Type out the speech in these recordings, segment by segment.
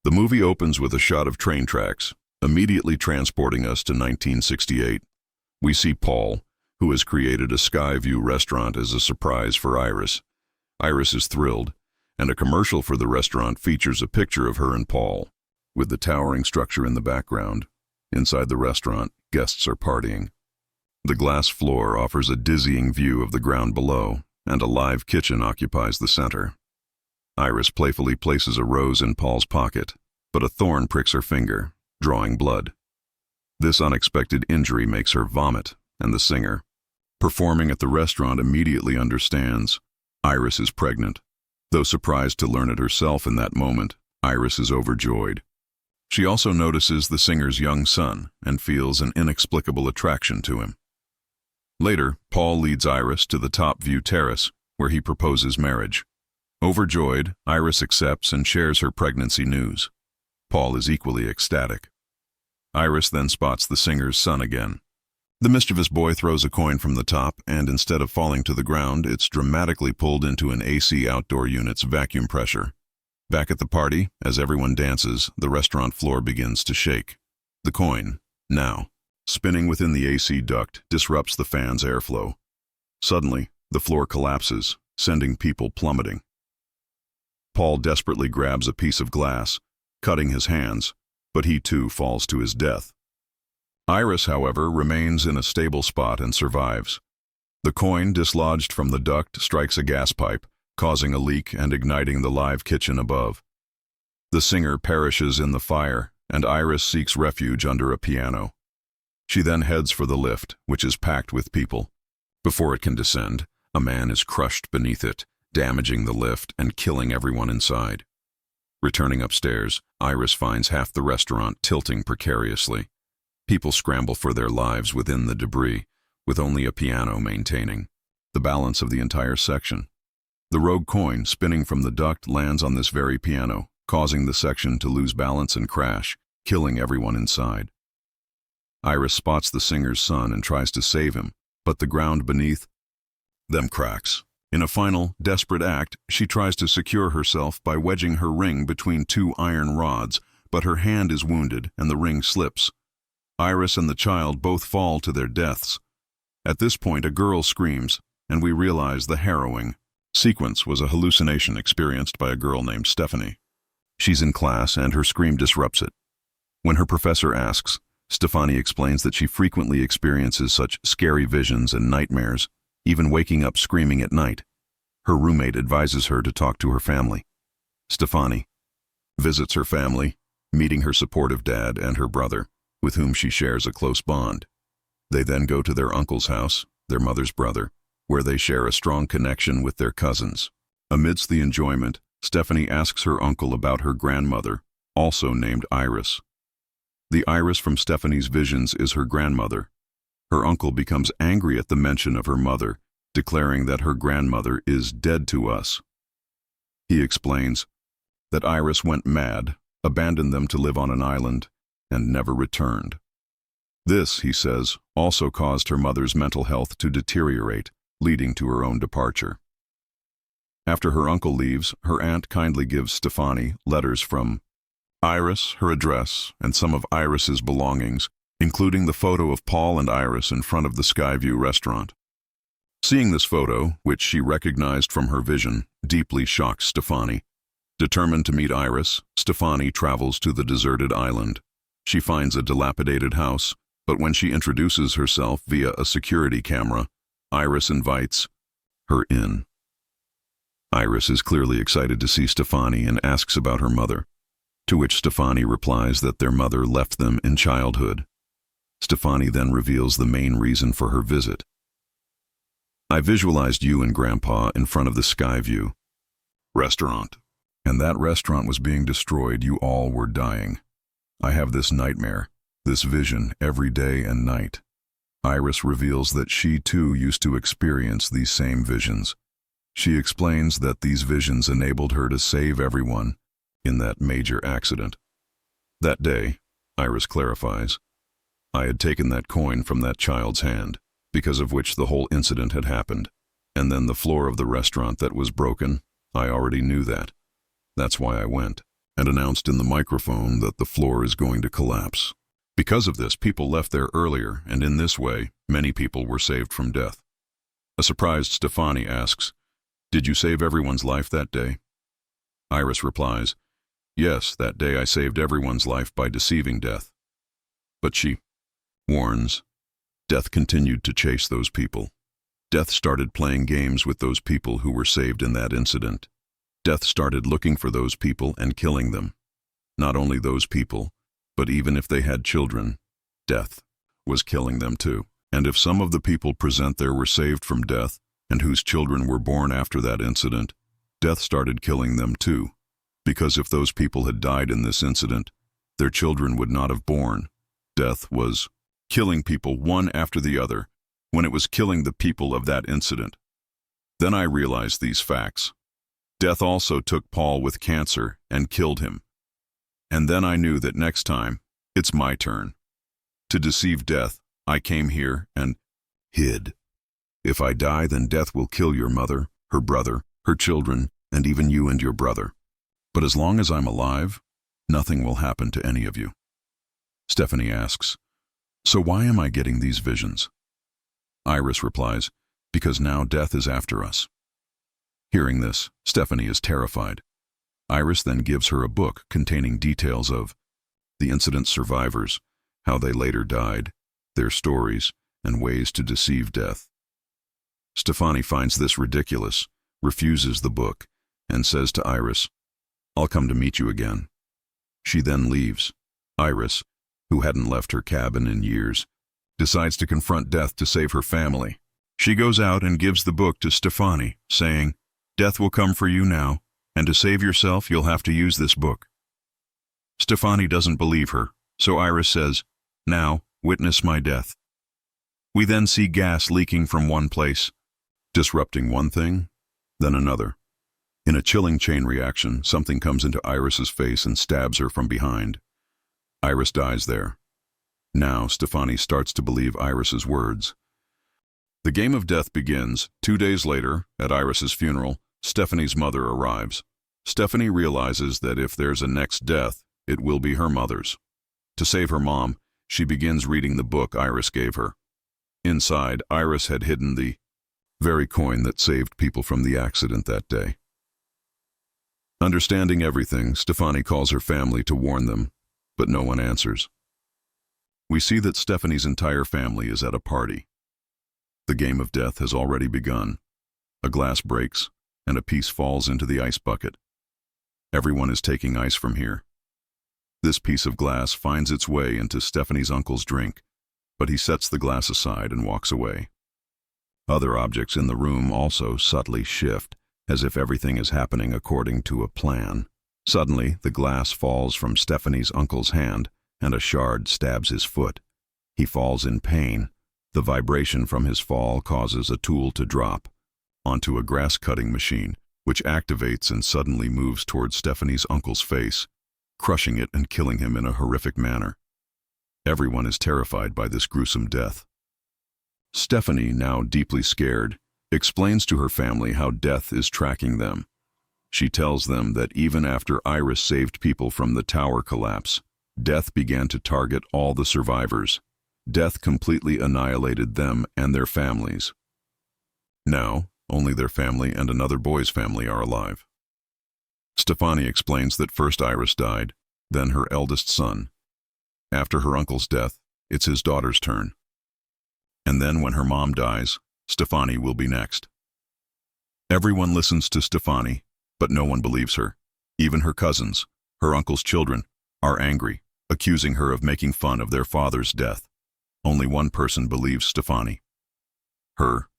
The movie opens with a shot of train tracks, immediately transporting us to 1968. We see Paul, who has created a Skyview restaurant as a surprise for Iris. Iris is thrilled, and a commercial for the restaurant features a picture of her and Paul, with the towering structure in the background. Inside the restaurant, guests are partying. The glass floor offers a dizzying view of the ground below, and a live kitchen occupies the center. Iris playfully places a rose in Paul's pocket, but a thorn pricks her finger, drawing blood. This unexpected injury makes her vomit, and the singer, performing at the restaurant, immediately understands Iris is pregnant. Though surprised to learn it herself in that moment, Iris is overjoyed. She also notices the singer's young son and feels an inexplicable attraction to him. Later, Paul leads Iris to the top view terrace, where he proposes marriage. Overjoyed, Iris accepts and shares her pregnancy news. Paul is equally ecstatic. Iris then spots the singer's son again. The mischievous boy throws a coin from the top, and instead of falling to the ground, it's dramatically pulled into an AC outdoor unit's vacuum pressure. Back at the party, as everyone dances, the restaurant floor begins to shake. The coin, now spinning within the AC duct, disrupts the fan's airflow. Suddenly, the floor collapses, sending people plummeting. Paul desperately grabs a piece of glass, cutting his hands, but he too falls to his death. Iris, however, remains in a stable spot and survives. The coin, dislodged from the duct, strikes a gas pipe, causing a leak and igniting the live kitchen above. The singer perishes in the fire, and Iris seeks refuge under a piano. She then heads for the lift, which is packed with people. Before it can descend, a man is crushed beneath it, damaging the lift and killing everyone inside. Returning upstairs, Iris finds half the restaurant tilting precariously. People scramble for their lives within the debris, with only a piano maintaining the balance of the entire section. The rogue coin, spinning from the duct, lands on this very piano, causing the section to lose balance and crash, killing everyone inside. Iris spots the singer's son and tries to save him, but the ground beneath them cracks. In a final, desperate act, she tries to secure herself by wedging her ring between two iron rods, but her hand is wounded and the ring slips. Iris and the child both fall to their deaths. At this point, a girl screams, and we realize the harrowing sequence was a hallucination experienced by a girl named Stefani. She's in class, and her scream disrupts it. When her professor asks, Stefani explains that she frequently experiences such scary visions and nightmares, even waking up screaming at night. Her roommate advises her to talk to her family. Stefani visits her family, meeting her supportive dad and her brother, with whom she shares a close bond. They then go to their uncle's house, their mother's brother, where they share a strong connection with their cousins. Amidst the enjoyment, Stefani asks her uncle about her grandmother, also named Iris. The Iris from Stefani's visions is her grandmother. Her uncle becomes angry at the mention of her mother, declaring that her grandmother is dead to us. He explains that Iris went mad, abandoned them to live on an island, and never returned. This, he says, also caused her mother's mental health to deteriorate, leading to her own departure. After her uncle leaves, her aunt kindly gives Stefani letters from Iris, her address, and some of Iris's belongings, including the photo of Paul and Iris in front of the Skyview restaurant. Seeing this photo, which she recognized from her vision, deeply shocks Stefani. Determined to meet Iris, Stefani travels to the deserted island. She finds a dilapidated house, but when she introduces herself via a security camera, Iris invites her in. Iris is clearly excited to see Stefani and asks about her mother, to which Stefani replies that their mother left them in childhood. Stefani then reveals the main reason for her visit. I visualized you and Grandpa in front of the Skyview restaurant, and that restaurant was being destroyed. You all were dying. I have this nightmare, this vision every day and night. Iris reveals that she too used to experience these same visions. She explains that these visions enabled her to save everyone in that major accident. That day, Iris clarifies, I had taken that coin from that child's hand, because of which the whole incident had happened, and then the floor of the restaurant that was broken, I already knew that. That's why I went. and announced in the microphone that the floor is going to collapse. Because of this, people left there earlier, and in this way, many people were saved from death. A surprised Stefani asks, "Did you save everyone's life that day?" Iris replies, "Yes, that day I saved everyone's life by deceiving death." But she warns, death continued to chase those people. Death started playing games with those people who were saved in that incident. Death started looking for those people and killing them. Not only those people, but even if they had children, death was killing them too. And if some of the people present there were saved from death and whose children were born after that incident, death started killing them too. Because if those people had died in this incident, their children would not have born. Death was killing people one after the other when it was killing the people of that incident. Then I realized these facts. Death also took Paul with cancer and killed him. And then I knew that next time, it's my turn. To deceive death, I came here and hid. If I die, then death will kill your mother, her brother, her children, and even you and your brother. But as long as I'm alive, nothing will happen to any of you. Stefani asks, "So why am I getting these visions?" Iris replies, "Because now death is after us." Hearing this, Stefani is terrified. Iris then gives her a book containing details of the incident survivors, how they later died, their stories, and ways to deceive death. Stefani finds this ridiculous, refuses the book, and says to Iris, "I'll come to meet you again." She then leaves. Iris, who hadn't left her cabin in years, decides to confront death to save her family. She goes out and gives the book to Stefani, saying, "Death will come for you now, and to save yourself you'll have to use this book." Stefani doesn't believe her, so Iris says, "Now, witness my death." We then see gas leaking from one place, disrupting one thing, then another. In a chilling chain reaction, something comes into Iris's face and stabs her from behind. Iris dies there. Now, Stefani starts to believe Iris's words. The game of death begins. 2 days later, at Iris's funeral, Stefani's mother arrives. Stefani realizes that if there's a next death, it will be her mother's. To save her mom, she begins reading the book Iris gave her. Inside, Iris had hidden the very coin that saved people from the accident that day. Understanding everything, Stefani calls her family to warn them, but no one answers. We see that Stefani's entire family is at a party. The game of death has already begun. A glass breaks, and a piece falls into the ice bucket. Everyone is taking ice from here. This piece of glass finds its way into Stefani's uncle's drink, but he sets the glass aside and walks away. Other objects in the room also subtly shift, as if everything is happening according to a plan. Suddenly, the glass falls from Stefani's uncle's hand, and a shard stabs his foot. He falls in pain. The vibration from his fall causes a tool to drop onto a grass-cutting machine, which activates and suddenly moves towards Stefani's uncle's face, crushing it and killing him in a horrific manner. Everyone is terrified by this gruesome death. Stefani, now deeply scared, explains to her family how death is tracking them. She tells them that even after Iris saved people from the tower collapse, death began to target all the survivors. Death completely annihilated them and their families. Now, only their family and another boy's family are alive. Stefani explains that first Iris died, then her eldest son. After her uncle's death, it's his daughter's turn. And then when her mom dies, Stefani will be next. Everyone listens to Stefani, but no one believes her. Even her cousins, her uncle's children, are angry, accusing her of making fun of their father's death. Only one person believes Stefani. Her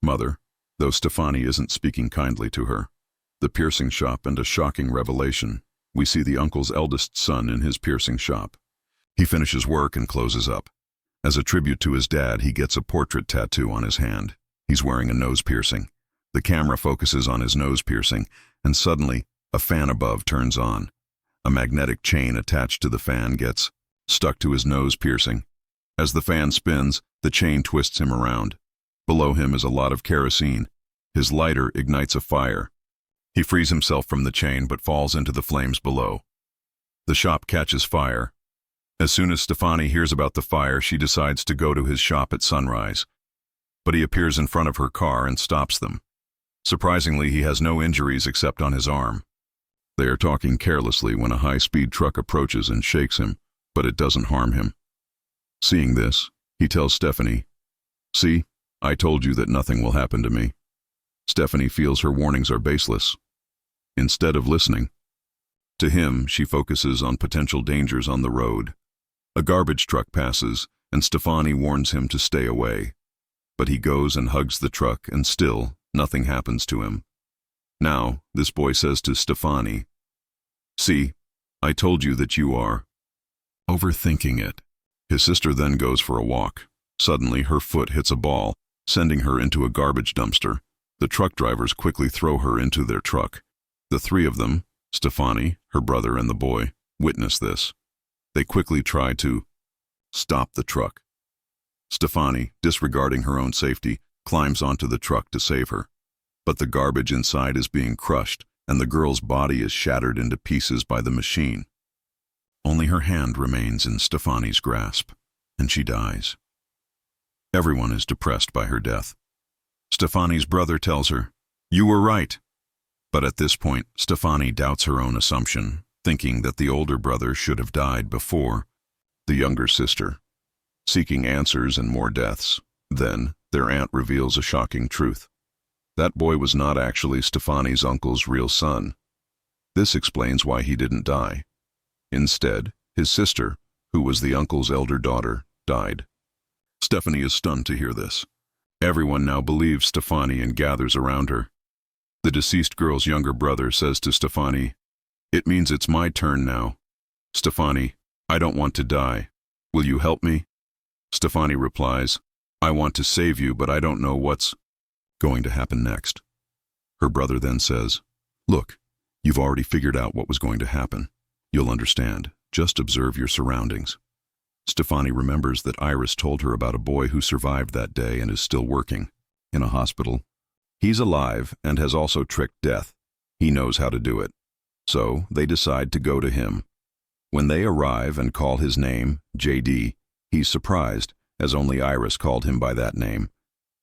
mother, though Stefani isn't speaking kindly to her. The piercing shop and a shocking revelation. We see the uncle's eldest son in his piercing shop. He finishes work and closes up. As a tribute to his dad, he gets a portrait tattoo on his hand. He's wearing a nose piercing. The camera focuses on his nose piercing, and suddenly, a fan above turns on. A magnetic chain attached to the fan gets stuck to his nose piercing. As the fan spins, the chain twists him around. Below him is a lot of kerosene. His lighter ignites a fire. He frees himself from the chain but falls into the flames below. The shop catches fire. As soon as Stefani hears about the fire, she decides to go to his shop at sunrise. But he appears in front of her car and stops them. Surprisingly, he has no injuries except on his arm. They are talking carelessly when a high-speed truck approaches and shakes him, but it doesn't harm him. Seeing this, he tells Stefani, "See, I told you that nothing will happen to me." Stefani feels her warnings are baseless. Instead of listening to him, she focuses on potential dangers on the road. A garbage truck passes, and Stefani warns him to stay away. But he goes and hugs the truck, and still, nothing happens to him. Now, this boy says to Stefani, "See, I told you that you are overthinking it." His sister then goes for a walk. Suddenly, her foot hits a ball, sending her into a garbage dumpster. The truck drivers quickly throw her into their truck. The three of them, Stefani, her brother, and the boy, witness this. They quickly try to stop the truck. Stefani, disregarding her own safety, climbs onto the truck to save her. But the garbage inside is being crushed, and the girl's body is shattered into pieces by the machine. Only her hand remains in Stefani's grasp, and she dies. Everyone is depressed by her death. Stefani's brother tells her, "You were right." But at this point, Stefani doubts her own assumption, thinking that the older brother should have died before the younger sister. Seeking answers and more deaths, then their aunt reveals a shocking truth. That boy was not actually Stefani's uncle's real son. This explains why he didn't die. Instead, his sister, who was the uncle's elder daughter, died. Stefani is stunned to hear this. Everyone now believes Stefani and gathers around her. The deceased girl's younger brother says to Stefani, "It means it's my turn now." "Stefani, I don't want to die. Will you help me?" Stefani replies, "I want to save you, but I don't know what's going to happen next." Her brother then says, "Look, you've already figured out what was going to happen. You'll understand. Just observe your surroundings." Stefani remembers that Iris told her about a boy who survived that day and is still working in a hospital. He's alive and has also tricked death. He knows how to do it. So they decide to go to him. When they arrive and call his name, JD, he's surprised, as only Iris called him by that name.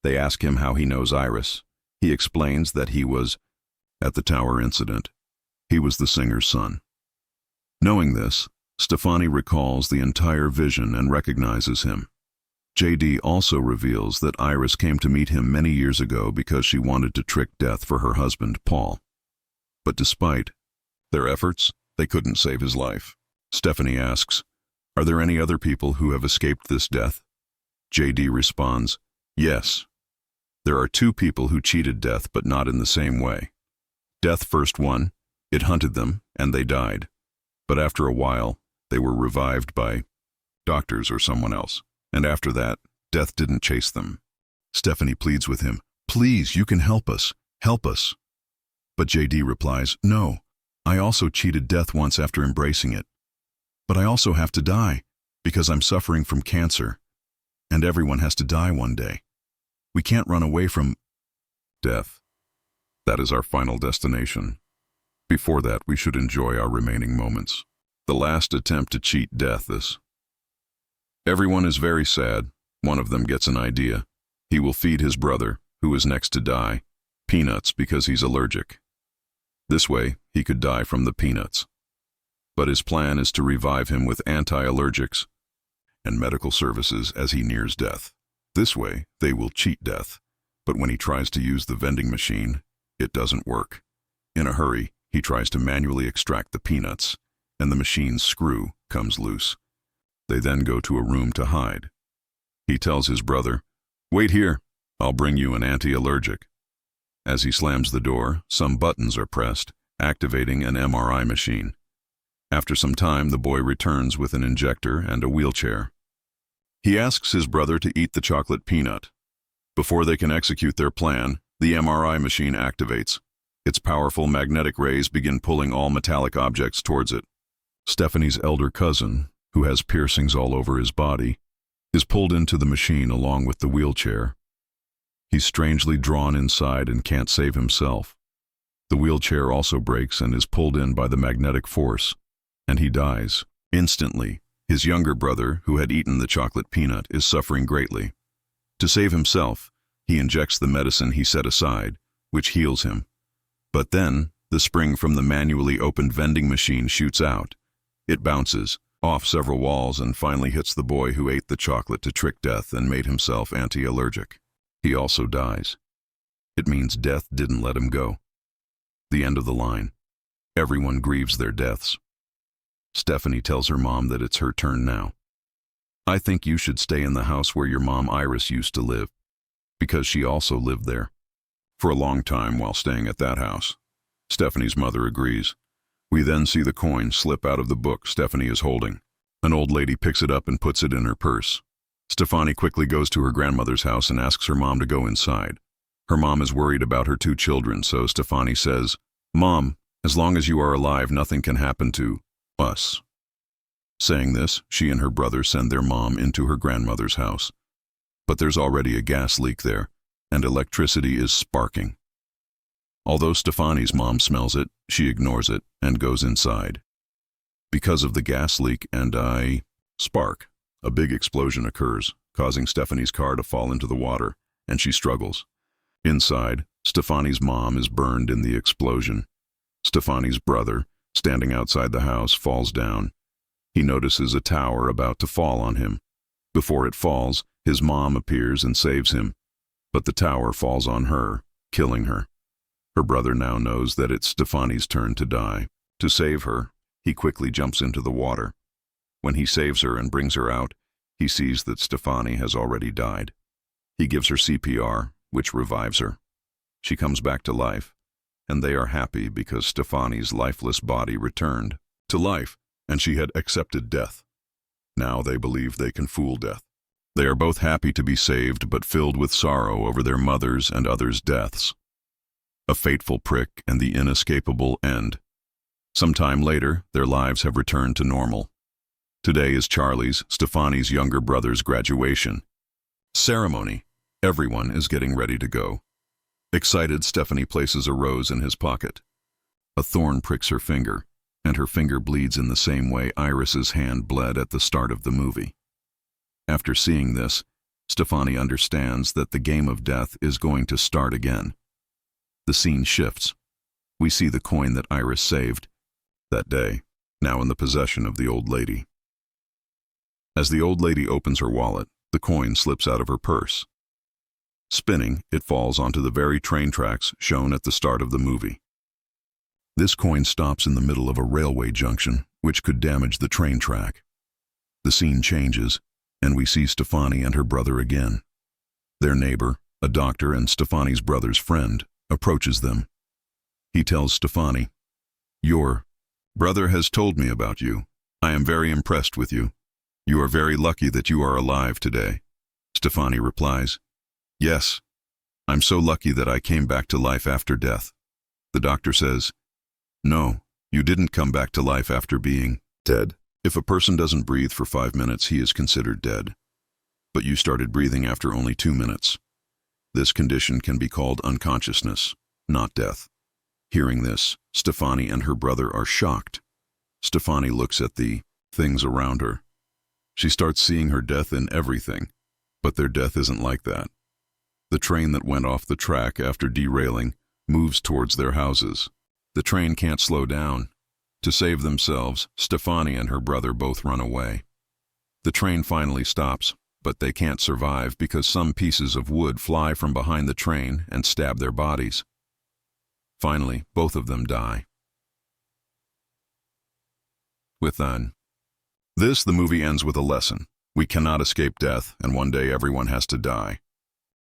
They ask him how he knows Iris. He explains that he was at the tower incident. He was the singer's son. Knowing this, Stefani recalls the entire vision and recognizes him. JD also reveals that Iris came to meet him many years ago because she wanted to trick death for her husband, Paul. But despite their efforts, they couldn't save his life. Stefani asks, "Are there any other people who have escaped this death?" JD responds, "Yes. There are two people who cheated death, but not in the same way. Death first won, it hunted them, and they died. But after a while, they were revived by doctors or someone else. And after that, death didn't chase them." Stefani pleads with him, "Please, you can help us. Help us." But JD replies, "No, I also cheated death once after embracing it. But I also have to die, because I'm suffering from cancer. And everyone has to die one day. We can't run away from death. That is our final destination. Before that, we should enjoy our remaining moments. The last attempt to cheat death is. Everyone is very sad. One of them gets an idea. He will feed his brother, who is next to die, peanuts because he's allergic. This way, he could die from the peanuts. But his plan is to revive him with anti-allergics and medical services as he nears death. This way, they will cheat death. But when he tries to use the vending machine, it doesn't work. In a hurry, he tries to manually extract the peanuts, and the machine's screw comes loose. They then go to a room to hide. He tells his brother, "Wait here, I'll bring you an anti-allergic." As he slams the door, some buttons are pressed, activating an MRI machine. After some time, the boy returns with an injector and a wheelchair. He asks his brother to eat the chocolate peanut. Before they can execute their plan, the MRI machine activates. Its powerful magnetic rays begin pulling all metallic objects towards it. Stefani's elder cousin, who has piercings all over his body, is pulled into the machine along with the wheelchair. He's strangely drawn inside and can't save himself. The wheelchair also breaks and is pulled in by the magnetic force, and he dies. Instantly, his younger brother, who had eaten the chocolate peanut, is suffering greatly. To save himself, he injects the medicine he set aside, which heals him. But then, the spring from the manually opened vending machine shoots out. It bounces off several walls and finally hits the boy who ate the chocolate to trick death and made himself anti-allergic. He also dies. It means death didn't let him go. The end of the line. Everyone grieves their deaths. Stefani tells her mom that it's her turn now. I think you should stay in the house where your mom Iris used to live, because she also lived there. For a long time while staying at that house. Stefani's mother agrees. We then see the coin slip out of the book Stefani is holding. An old lady picks it up and puts it in her purse. Stefani quickly goes to her grandmother's house and asks her mom to go inside. Her mom is worried about her 2 children, so Stefani says, "Mom, as long as you are alive, nothing can happen to us." Saying this, she and her brother send their mom into her grandmother's house. But there's already a gas leak there, and electricity is sparking. Although Stefani's mom smells it, she ignores it and goes inside. Because of the gas leak and spark, a big explosion occurs, causing Stefani's car to fall into the water, and she struggles. Inside, Stefani's mom is burned in the explosion. Stefani's brother, standing outside the house, falls down. He notices a tower about to fall on him. Before it falls, his mom appears and saves him, but the tower falls on her, killing her. Her brother now knows that it's Stefani's turn to die. To save her, he quickly jumps into the water. When he saves her and brings her out, he sees that Stefani has already died. He gives her CPR, which revives her. She comes back to life, and they are happy because Stefani's lifeless body returned to life, and she had accepted death. Now they believe they can fool death. They are both happy to be saved, but filled with sorrow over their mother's and others' deaths. A fateful prick and the inescapable end. Some time later, their lives have returned to normal. Today is Charlie's, Stefani's younger brother's graduation ceremony. Everyone is getting ready to go. Excited, Stefani places a rose in his pocket. A thorn pricks her finger, and her finger bleeds in the same way Iris's hand bled at the start of the movie. After seeing this, Stefani understands that the game of death is going to start again. The scene shifts. We see the coin that Iris saved that day, now in the possession of the old lady. As the old lady opens her wallet, the coin slips out of her purse. Spinning, it falls onto the very train tracks shown at the start of the movie. This coin stops in the middle of a railway junction, which could damage the train track. The scene changes, and we see Stefani and her brother again. Their neighbor, a doctor and Stefani's brother's friend, approaches them. He tells Stefani, "Your brother has told me about you. I am very impressed with you. You are very lucky that you are alive today." Stefani replies, "Yes, I'm so lucky that I came back to life after death." The doctor says, "No, you didn't come back to life after being dead. If a person doesn't breathe for 5 minutes, he is considered dead. But you started breathing after only 2 minutes. This condition can be called unconsciousness, not death." Hearing this, Stefani and her brother are shocked. Stefani looks at the things around her. She starts seeing her death in everything, but their death isn't like that. The train that went off the track after derailing moves towards their houses. The train can't slow down. To save themselves, Stefani and her brother both run away. The train finally stops, but they can't survive because some pieces of wood fly from behind the train and stab their bodies. Finally, both of them die. With that, the movie ends with a lesson. We cannot escape death, and one day everyone has to die.